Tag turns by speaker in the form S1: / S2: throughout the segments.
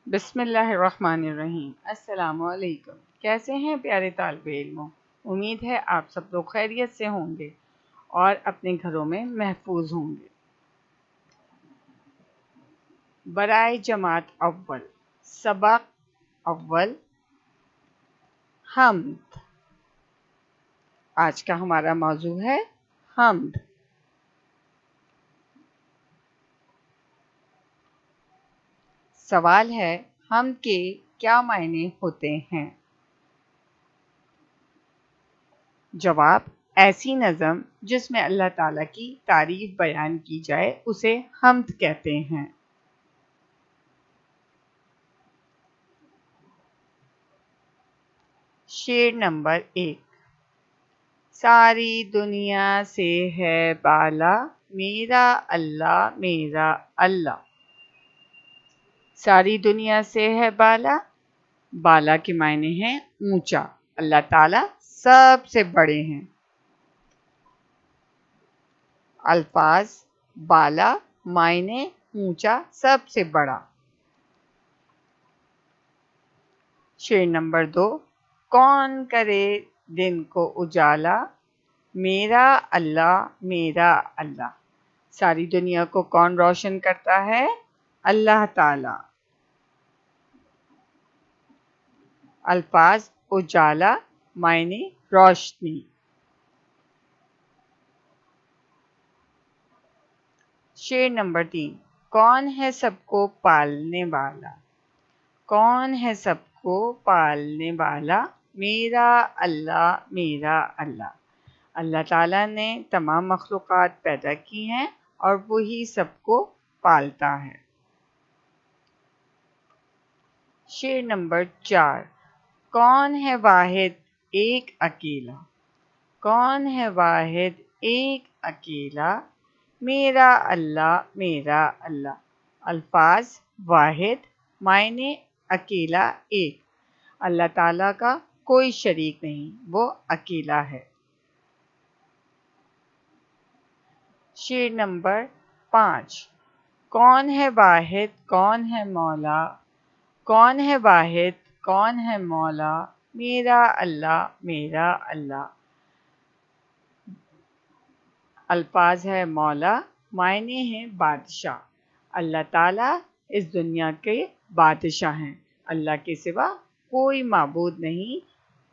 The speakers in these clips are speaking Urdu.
S1: بسم اللہ الرحمن الرحیم۔ السلام علیکم۔ کیسے ہیں پیارے طالب علموں؟ امید ہے آپ سب لوگ خیریت سے ہوں گے اور اپنے گھروں میں محفوظ ہوں گے۔ برائے جماعت اول، سبق اول، حمد۔ آج کا ہمارا موضوع ہے حمد۔ سوال ہے، حمد کے کیا معنی ہوتے ہیں؟ جواب، ایسی نظم جس میں اللہ تعالیٰ کی تعریف بیان کی جائے اسے حمد کہتے ہیں۔ شعر نمبر 1۔ ساری دنیا سے ہے بالا، میرا اللہ میرا اللہ۔ ساری دنیا سے ہے بالا، بالا کے معنی ہیں اونچا، اللہ تعالیٰ سب سے بڑے ہیں۔ الفاظ بالا، معنی اونچا، سب سے بڑا۔ شعر نمبر 2۔ کون کرے دن کو اجالا، میرا اللہ میرا اللہ۔ ساری دنیا کو کون روشن کرتا ہے؟ اللہ تعالی۔ الفاظ اجالا، معنی روشنی۔ شعر نمبر 3۔ کون ہے سب کو پالنے والا، کون ہے سب کو پالنے والا، میرا اللہ میرا اللہ۔ اللہ تعالیٰ نے تمام مخلوقات پیدا کی ہیں اور وہی سب کو پالتا ہے۔ شعر نمبر 4۔ کون ہے واحد ایک اکیلا، کون ہے واحد ایک اکیلا، میرا اللہ میرا اللہ۔ الفاظ واحد، معنی اکیلا ایک، اللہ تعالیٰ کا کوئی شریک نہیں، وہ اکیلا ہے۔ شعر نمبر 5۔ کون ہے واحد کون ہے مولا، کون ہے واحد کون ہے مولا، میرا اللہ میرا اللہ۔ الفاظ ہے مولا، معنی ہے بادشاہ، اللہ تعالیٰ اس دنیا کے بادشاہ ہیں، اللہ کے سوا کوئی معبود نہیں،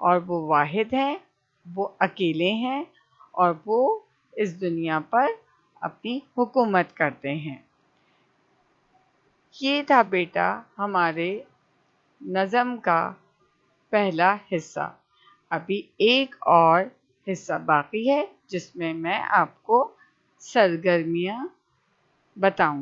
S1: اور وہ واحد ہیں، وہ اکیلے ہیں، اور وہ اس دنیا پر اپنی حکومت کرتے ہیں۔ یہ تھا بیٹا ہمارے نظم کا پہلا حصہ۔ ابھی ایک اور حصہ باقی ہے جس میں آپ کو سرگرمیاں بتاؤں۔